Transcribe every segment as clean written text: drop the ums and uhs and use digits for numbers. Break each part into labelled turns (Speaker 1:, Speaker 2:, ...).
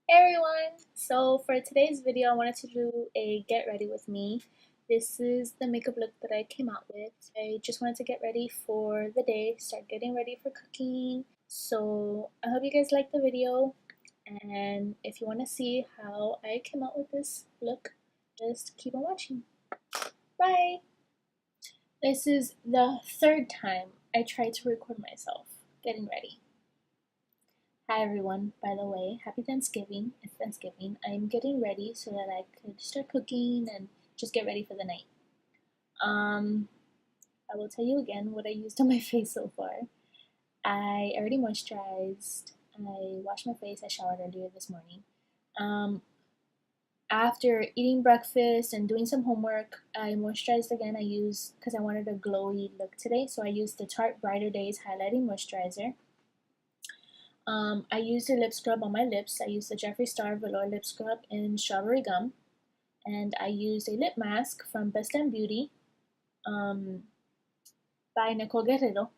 Speaker 1: Hey everyone! So for today's video I wanted to do a get ready with me. This is the makeup look that I came out with. I just wanted to get ready for the day, start getting ready for cooking. So I hope you guys like the video, and if you want to see how I came out with this look, just keep on watching. Bye! This is the third time I tried to record myself getting ready. Hi everyone, by the way, happy Thanksgiving. It's Thanksgiving. I'm getting ready so that I could start cooking and just get ready for the night. I will tell you again what I used on my face so far. I already moisturized, I washed my face, I showered earlier this morning. After eating breakfast and doing some homework, I moisturized again. I used, because I wanted a glowy look today, so I used the Tarte Brighter Days Highlighting Moisturizer. I used a lip scrub on my lips. I used the Jeffree Star Velour Lip Scrub in Strawberry Gum. And I used a lip mask from Best Beauty by Nicole Guerrero.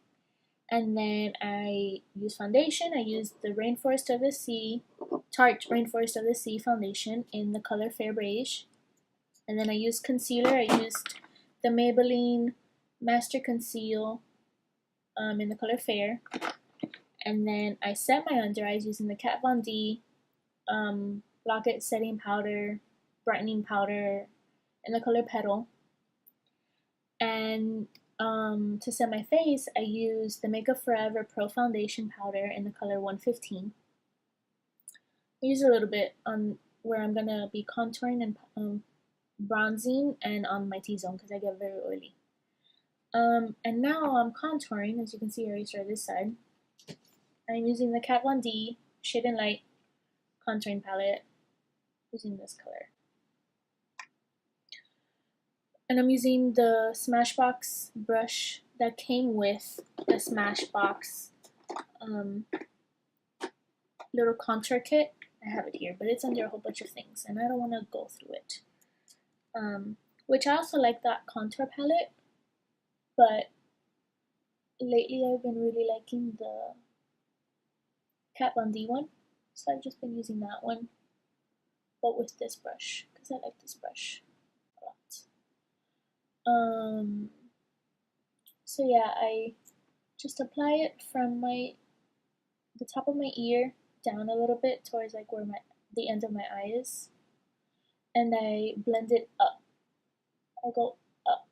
Speaker 1: And then I used foundation. I used the Rainforest of the Sea, Tarte Rainforest of the Sea foundation in the color Fair Beige. And then I used concealer. I used the Maybelline Master Conceal in the color Fair. And then I set my under eyes using the Kat Von D Lock-It Setting Powder, Brightening Powder in the color Petal. And to set my face, I used the Makeup Forever Pro Foundation Powder in the color 115. I use a little bit on where I'm going to be contouring and bronzing and on my T-zone because I get very oily. And now I'm contouring. As you can see, I already started this side. I'm using the Kat Von D Shade and Light contouring palette, using this color. And I'm using the Smashbox brush that came with the Smashbox little contour kit. I have it here, but it's under a whole bunch of things, and I don't want to go through it. Which I also like that contour palette, but lately I've been really liking the Kat Von D one, so I've just been using that one, but with this brush, because I like this brush a lot. So yeah, I just apply it from the top of my ear down a little bit towards like where the end of my eye is, and I blend it up. I go up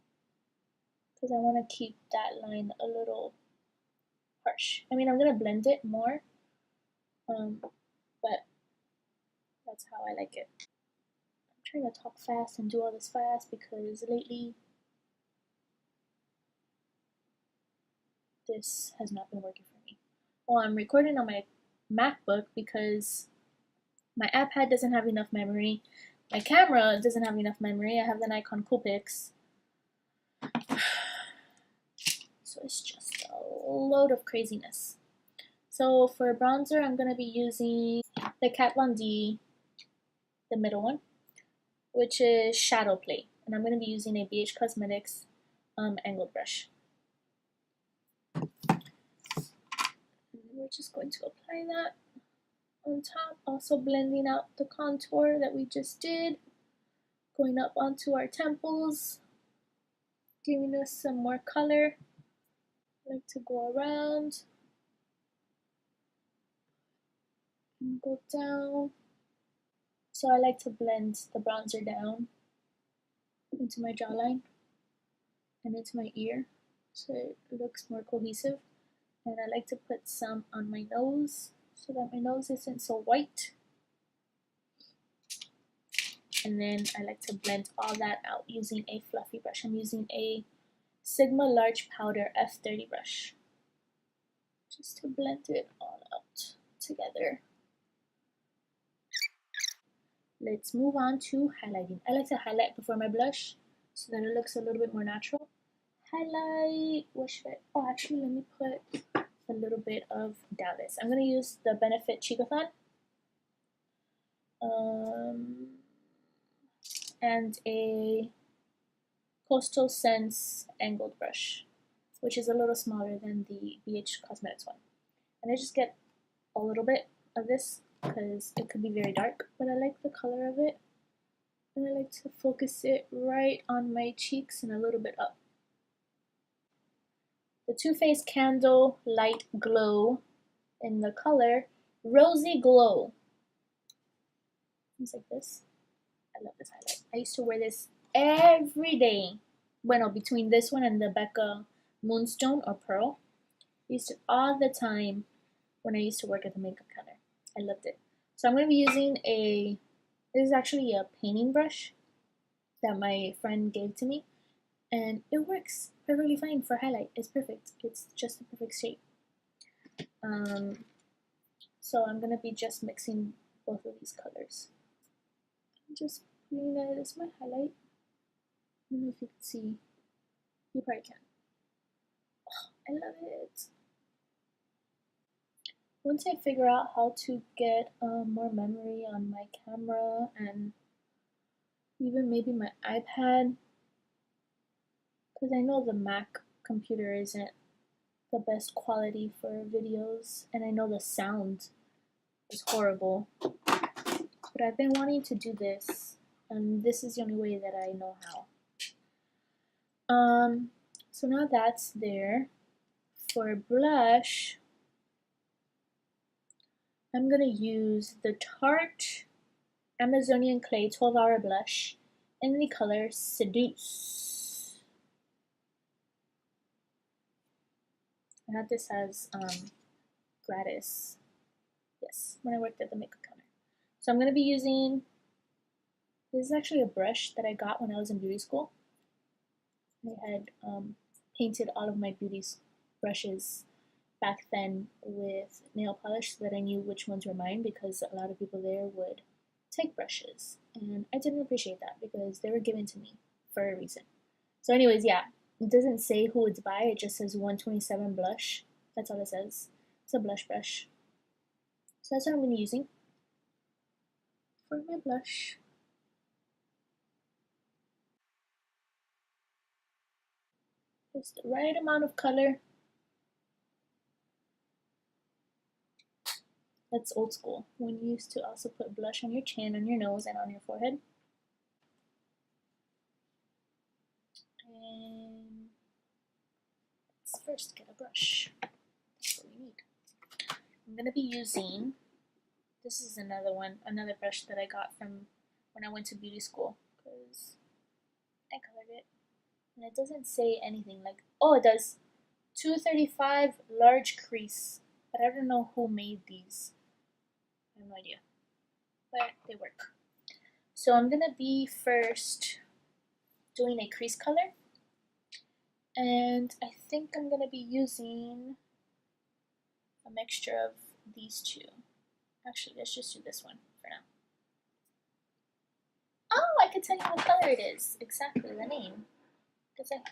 Speaker 1: because I want to keep that line a little harsh. I mean, I'm gonna blend it more, but that's how I like it. I'm trying to talk fast and do all this fast because lately this has not been working for me. Well, I'm recording on my MacBook because my iPad doesn't have enough memory. My camera doesn't have enough memory. I have the Nikon Coolpix. So it's just a load of craziness. So for bronzer, I'm going to be using the Kat Von D, the middle one, which is Shadow Play. And I'm going to be using a Beige Cosmetics angled brush. And we're just going to apply that on top, also blending out the contour that we just did, going up onto our temples, giving us some more color. I like to go around and go down. So I like to blend the bronzer down into my jawline and into my ear so it looks more cohesive. And I like to put some on my nose so that my nose isn't so white. And then I like to blend all that out using a fluffy brush. I'm using a Sigma Large Powder F30 brush just to blend it all out together. Let's move on to highlighting. I like to highlight before my blush so that it looks a little bit more natural. Highlight, what should I, oh actually let me put a little bit of Dallas. I'm going to use the Benefit Cheekathon. And a Coastal Scents angled brush, which is a little smaller than the BH Cosmetics one. And I just get a little bit of this because it could be very dark, but I like the color of it. And I like to focus it right on my cheeks and a little bit up. The Too Faced Candle Light Glow in the color Rosy Glow. It's like this. I love this highlight. I used to wear this every day. Bueno, between this one and the Becca Moonstone or Pearl. I used it all the time when I used to work at the makeup counter. I loved it. So I'm going to be using this is actually a painting brush that my friend gave to me. And it works perfectly fine for highlight. It's perfect. It's just a perfect shape. So I'm going to be just mixing both of these colors. I'm just putting that as my highlight. I don't know if you can see. You probably can. Oh, I love it. Once I figure out how to get more memory on my camera and even maybe my iPad, because I know the Mac computer isn't the best quality for videos, and I know the sound is horrible, but I've been wanting to do this, and this is the only way that I know how. So now that's there. For blush, I'm gonna use the Tarte Amazonian Clay 12-Hour Blush in the color Seduce. I got this as gratis. Yes, when I worked at the makeup counter. So I'm going to be using, this is actually a brush that I got when I was in beauty school. I had painted all of my beauty brushes back then with nail polish so that I knew which ones were mine, because a lot of people there would take brushes. And I didn't appreciate that because they were given to me for a reason. So anyways, yeah, it doesn't say who it's by, it just says 127 blush. That's all it says. It's a blush brush. So that's what I'm going to be using for my blush. Just the right amount of color. That's old school, when you used to also put blush on your chin, on your nose, and on your forehead. And let's first get a brush. That's what we need. I'm going to be using, this is another brush that I got from when I went to beauty school, because I colored it. And it doesn't say anything like, oh, it does. 235 large crease, but I don't know who made these. I have no idea, but they work. So I'm gonna be first doing a crease color, and I think I'm gonna be using a mixture of these two. Actually, let's just do this one for now. Oh, I can tell you what color it is. Exactly, the name. Because I have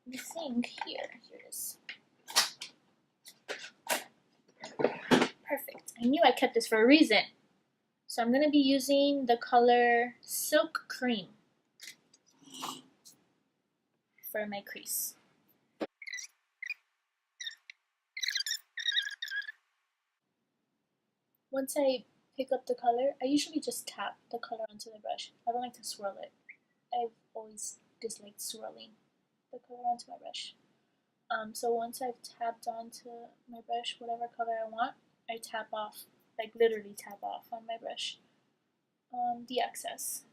Speaker 1: the thing here. Here it is. Perfect. I knew I kept this for a reason. So I'm going to be using the color Silk Cream for my crease. Once I pick up the color, I usually just tap the color onto the brush. I don't like to swirl it. I've always disliked swirling the color onto my brush. So once I've tapped onto my brush whatever color I want, I tap off, like literally tap off on my brush the excess.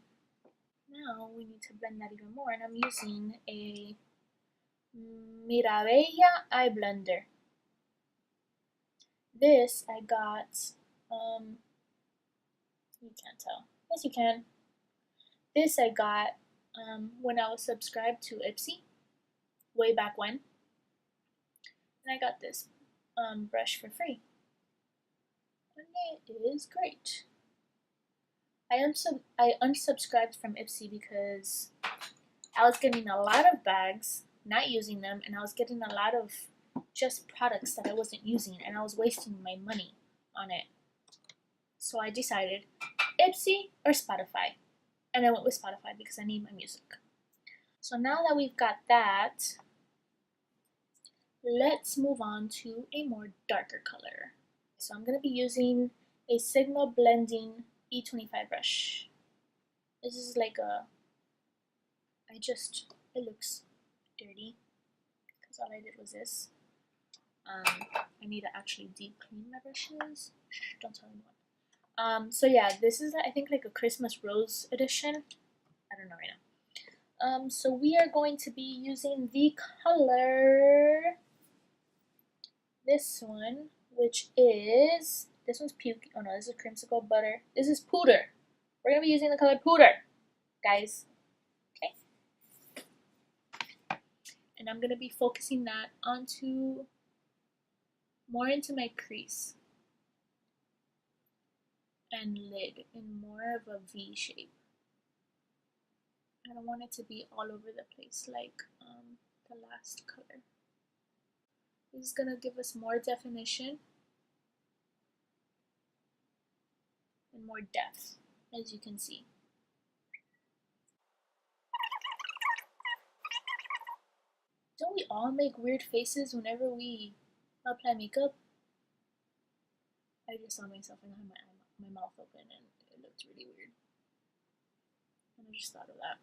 Speaker 1: Now we need to blend that even more, and I'm using a Mirabella eye blender. This I got, you can't tell. Yes, you can. This I got when I was subscribed to Ipsy, way back when. And I got this brush for free. And it is great. I unsubscribed from Ipsy because I was getting a lot of bags, not using them, and I was getting a lot of just products that I wasn't using, and I was wasting my money on it. So I decided Ipsy or Spotify, and I went with Spotify because I need my music. So now that we've got that, let's move on to a more darker color. So I'm going to be using a Sigma Blending E25 brush. This is like a, it looks dirty because all I did was this. I need to actually deep clean my brushes. Shh, don't tell anyone. So yeah, this is I think like a Christmas Rose edition. I don't know right now. So we are going to be using the color, this one, which is, this one's puke. Oh no, this is creamsicle butter. This is Pooter. We're gonna be using the color Pooter, guys. Okay. And I'm gonna be focusing that onto more into my crease and lid in more of a V shape. I don't want it to be all over the place like the last color. This is gonna give us more definition and more depth, as you can see. Don't we all make weird faces whenever we apply makeup? I just saw myself and I had my mouth open and it looked really weird. And I just thought of that.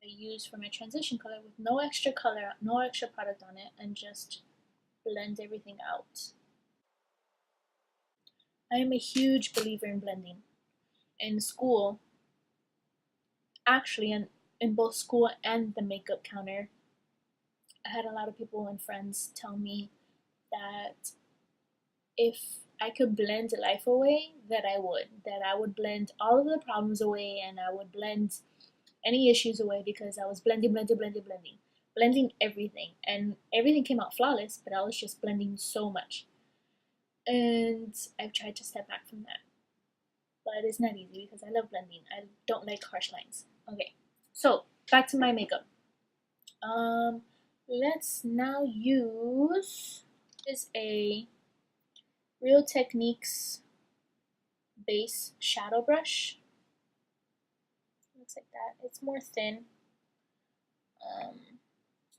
Speaker 1: I used for my transition color with no extra color, no extra product on it, and just blend everything out. I am a huge believer in blending. In school, actually in both school and the makeup counter, I had a lot of people and friends tell me that if I could blend life away, that I would blend all of the problems away and I would blend any issues away because I was blending everything, and everything came out flawless, but I was just blending so much. And I've tried to step back from that, but it's not easy because I love blending. I don't like harsh lines. Okay, so back to my makeup. Let's now use a Real Techniques base shadow brush. Looks like that. It's more thin.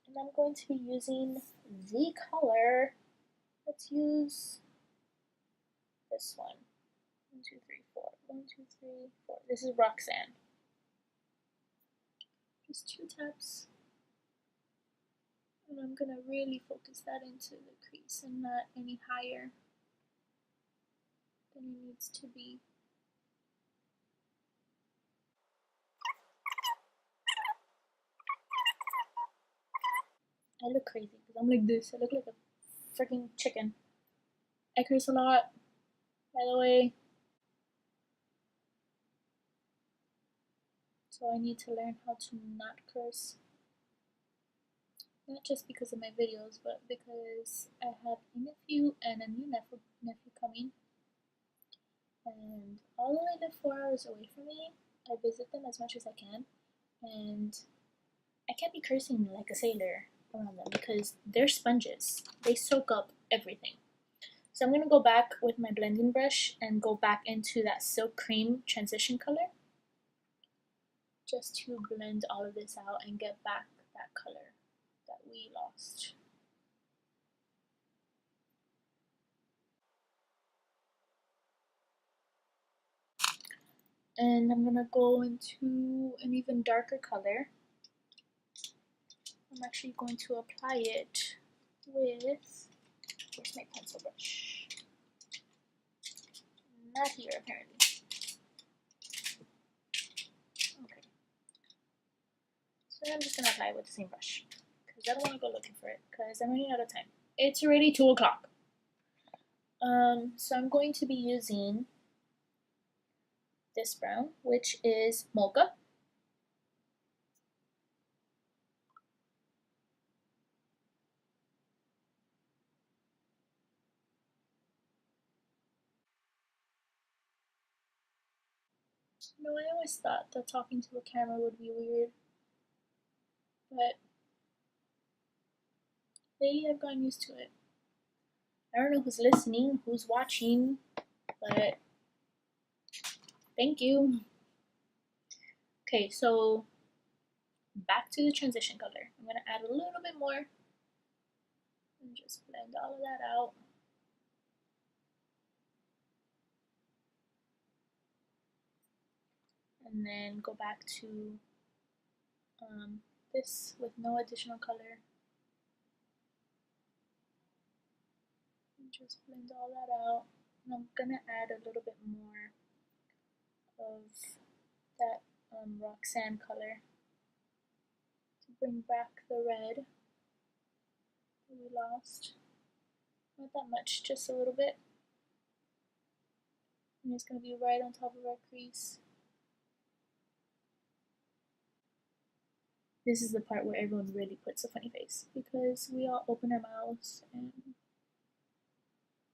Speaker 1: And I'm going to be using the color. Let's use this one. 1, 2, 3, 4. 1, 2, 3, 4. This is Roxanne. Just 2 taps. And I'm gonna really focus that into the crease and not any higher than it needs to be. I look crazy because I'm like this. I look like a freaking chicken. I curse a lot, by the way. So I need to learn how to not curse. Not just because of my videos, but because I have a nephew and a new nephew coming. And although they live 4 hours away from me, I visit them as much as I can. And I can't be cursing like a sailor around them because they're sponges. They soak up everything. So I'm going to go back with my blending brush and go back into that Silk Cream transition color just to blend all of this out and get back that color that we lost. And I'm going to go into an even darker color. I'm actually going to apply it with, where's my pencil brush? Not here apparently. Okay. So I'm just gonna apply it with the same brush because I don't want to go looking for it because I'm running out of time. It's already 2 o'clock. So I'm going to be using this brown, which is Mocha. No, I always thought that talking to a camera would be weird, but lately I've gotten used to it. I don't know who's listening, who's watching, but thank you. Okay, so back to the transition color. I'm going to add a little bit more And just blend all of that out. And then go back to this with no additional color. And just blend all that out. And I'm gonna add a little bit more of that Roxanne color to bring back the red that we lost. Not that much, just a little bit. And it's gonna be right on top of our crease. This is the part where everyone really puts a funny face because we all open our mouths and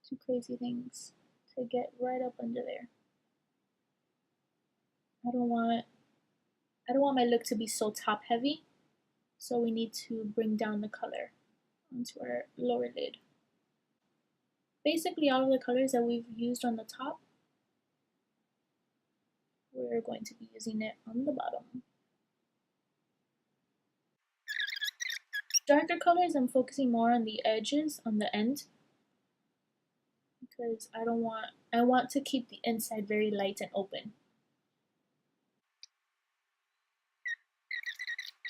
Speaker 1: do crazy things to get right up under there. I don't want my look to be so top heavy, so we need to bring down the color onto our lower lid. Basically all of the colors that we've used on the top, we're going to be using it on the bottom. Darker colors, I'm focusing more on the edges, on the end, because I want to keep the inside very light and open.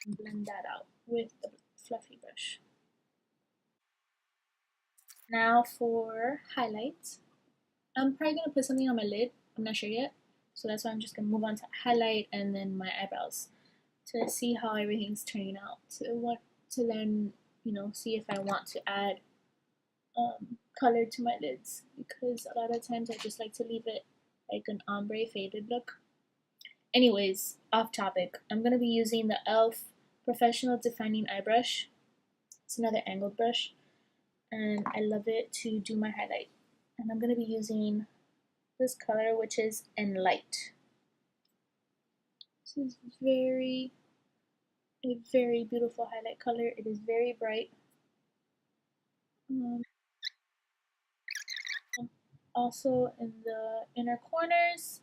Speaker 1: And blend that out with the fluffy brush. Now for highlights. I'm probably gonna put something on my lid. I'm not sure yet. So that's why I'm just gonna move on to highlight and then my eyebrows to see how everything's turning out. To then, you know, see if I want to add color to my lids, because a lot of times I just like to leave it like an ombre faded look. Anyways, off topic. I'm gonna be using the e.l.f. Professional Defining Eye Brush. It's another angled brush, and I love it to do my highlight. And I'm gonna be using this color, which is Enlight. This is a very beautiful highlight color. It is very bright. Also in the inner corners.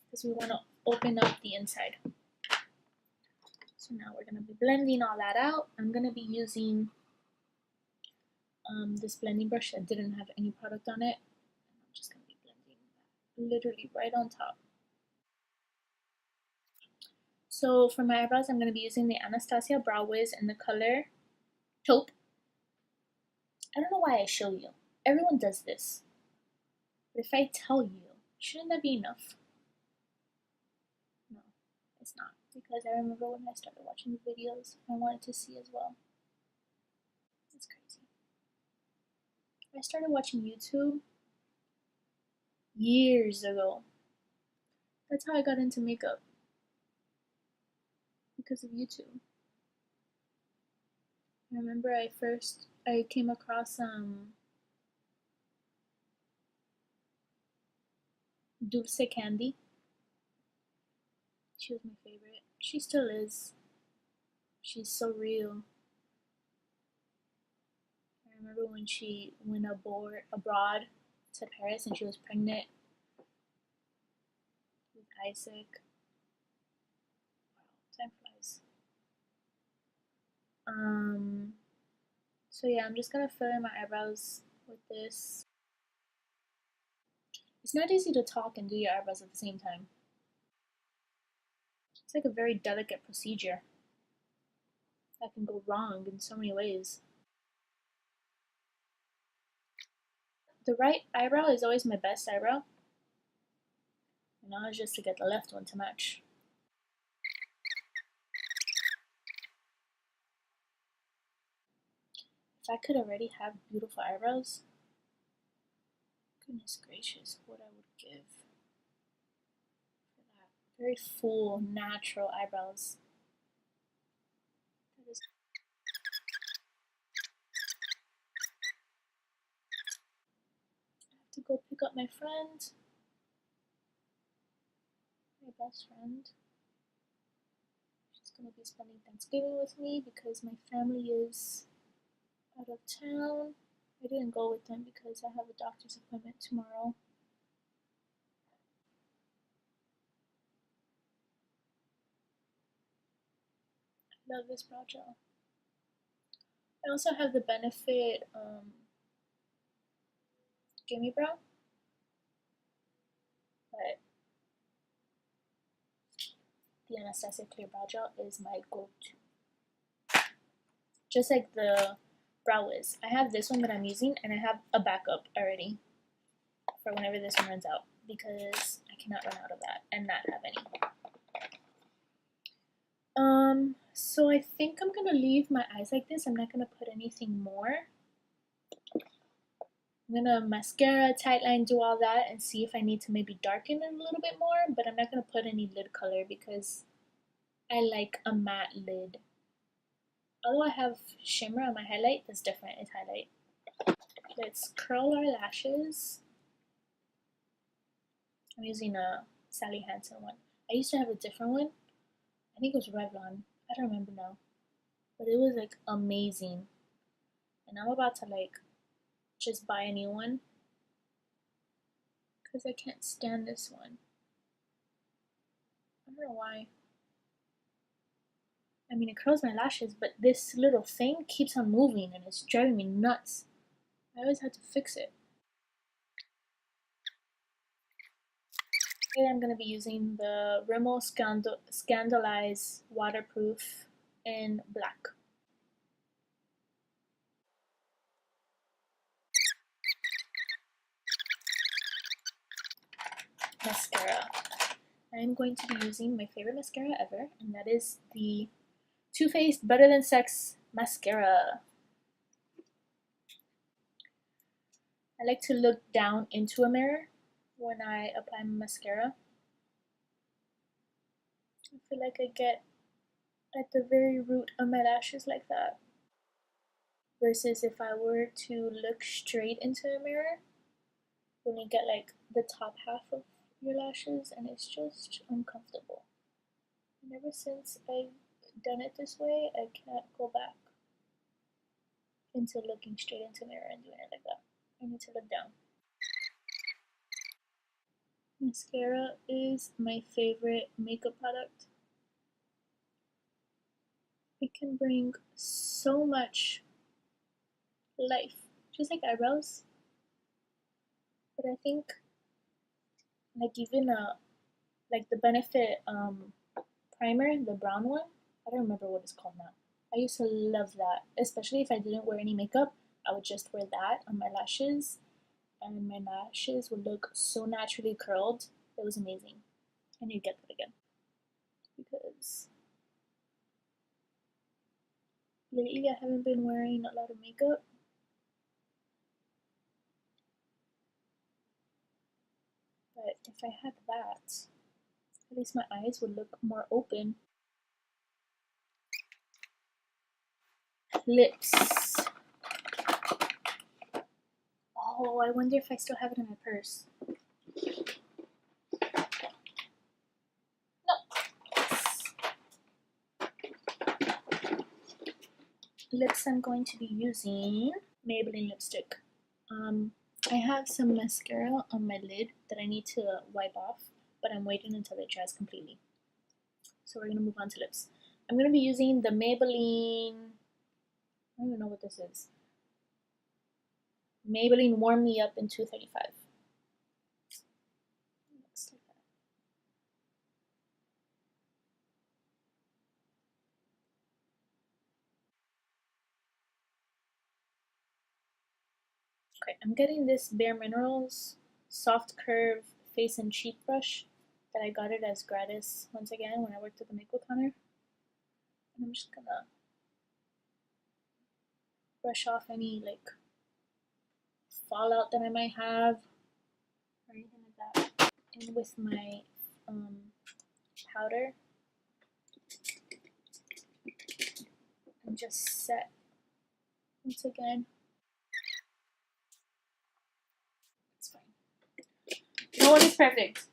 Speaker 1: Because we want to open up the inside. So now we're going to be blending all that out. I'm going to be using this blending brush that didn't have any product on it. I'm just going to be blending that literally right on top. So for my eyebrows, I'm going to be using the Anastasia Brow Wiz in the color Taupe. I don't know why I show you. Everyone does this. But if I tell you, shouldn't that be enough? No, it's not. Because I remember when I started watching the videos, I wanted to see as well. It's crazy. I started watching YouTube years ago. That's how I got into makeup. Because of YouTube. I remember I came across Dulce Candy. She was my favorite. She still is. She's so real. I remember when she went abroad to Paris and she was pregnant with Isaac. Wow, time flies. So yeah, I'm just gonna fill in my eyebrows with this. It's not easy to talk and do your eyebrows at the same time. It's like a very delicate procedure that can go wrong in so many ways. The right eyebrow is always my best eyebrow. And now it's just to get the left one to match. If I could already have beautiful eyebrows, goodness gracious, what I would give for that. Very full, natural eyebrows. That is. I have to go pick up my friend, my best friend. She's gonna be spending Thanksgiving with me because my family is out of town. I didn't go with them because I have a doctor's appointment tomorrow. Love this brow gel. I also have the Benefit Gimme Brow, but the Anastasia Clear Brow Gel is my go-to. Just like the Brow Wiz. I have this one that I'm using, and I have a backup already for whenever this one runs out, because I cannot run out of that and not have any. So I think I'm gonna leave my eyes like this. I'm not gonna put anything more. I'm gonna mascara, tightline, do all that, and see if I need to maybe darken it a little bit more, but I'm not gonna put any lid color because I like a matte lid. Although I have shimmer on my highlight, that's different, it's highlight. Let's curl our lashes. I'm using a Sally Hansen one. I used to have a different one. I think it was Revlon. I don't remember now. But it was like amazing. And I'm about to like just buy a new one because I can't stand this one. I don't know why. I mean, it curls my lashes, but this little thing keeps on moving and it's driving me nuts. I always have to fix it. Today I'm going to be using the Rimmel Scandalize Waterproof in black. Mascara. I'm going to be using my favorite mascara ever, and that is the Too Faced Better Than Sex Mascara. I like to look down into a mirror when I apply my mascara. I feel like I get at the very root of my lashes like that. Versus if I were to look straight into a mirror, you only get like the top half of your lashes, and it's just uncomfortable. And ever since I've done it this way, I can't go back into looking straight into a mirror and doing it like that. I need to look down. Mascara is my favorite makeup product. It can bring so much life, just like eyebrows. But I think, like even like the Benefit primer, the brown one. I don't remember what it's called now. I used to love that, especially if I didn't wear any makeup. I would just wear that on my lashes, and my lashes would look so naturally curled. It was amazing. I need to get that again because lately I haven't been wearing a lot of makeup. But if I had that, at least my eyes would look more open. Lips. Oh, I wonder if I still have it in my purse. No. Lips I'm going to be using Maybelline lipstick. I have some mascara on my lid that I need to wipe off, but I'm waiting until it dries completely. So we're gonna move on to lips. I'm gonna be using the Maybelline, I don't even know what this is. Maybelline Warm Me Up in 235. Looks like that. Okay, I'm getting this Bare Minerals Soft Curve Face and Cheek Brush that I got it as gratis once again when I worked at the makeup counter. And I'm just gonna brush off any like fallout that I might have or anything like that. And with my powder, and just set once again. It's fine. No one is perfect.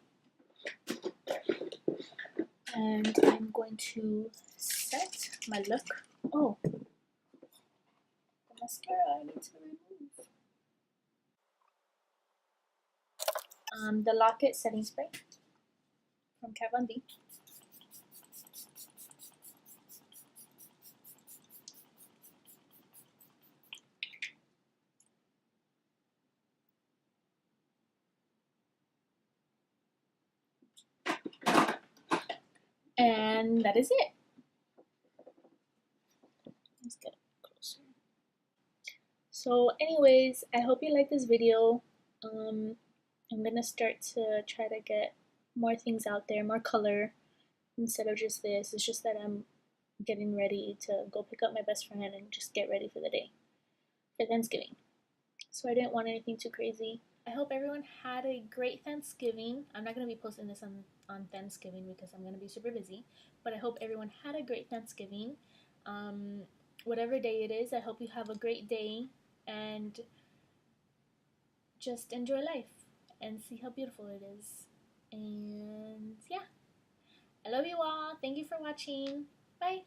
Speaker 1: And I'm going to set my look. Oh, the mascara I need to remove. The Locket setting spray from Kat Von D. And that is it. Let's get closer. So anyways, I hope you like this video. I'm gonna start to try to get more things out there, more color instead of just this. It's just that I'm getting ready to go pick up my best friend and just get ready for the day, for Thanksgiving. So I didn't want anything too crazy. I hope everyone had a great Thanksgiving. I'm not going to be posting this on Thanksgiving because I'm going to be super busy, but I hope everyone had a great Thanksgiving. Um, whatever day it is, I hope you have a great day and just enjoy life and see how beautiful it is. And yeah, I love you all. Thank you for watching. Bye.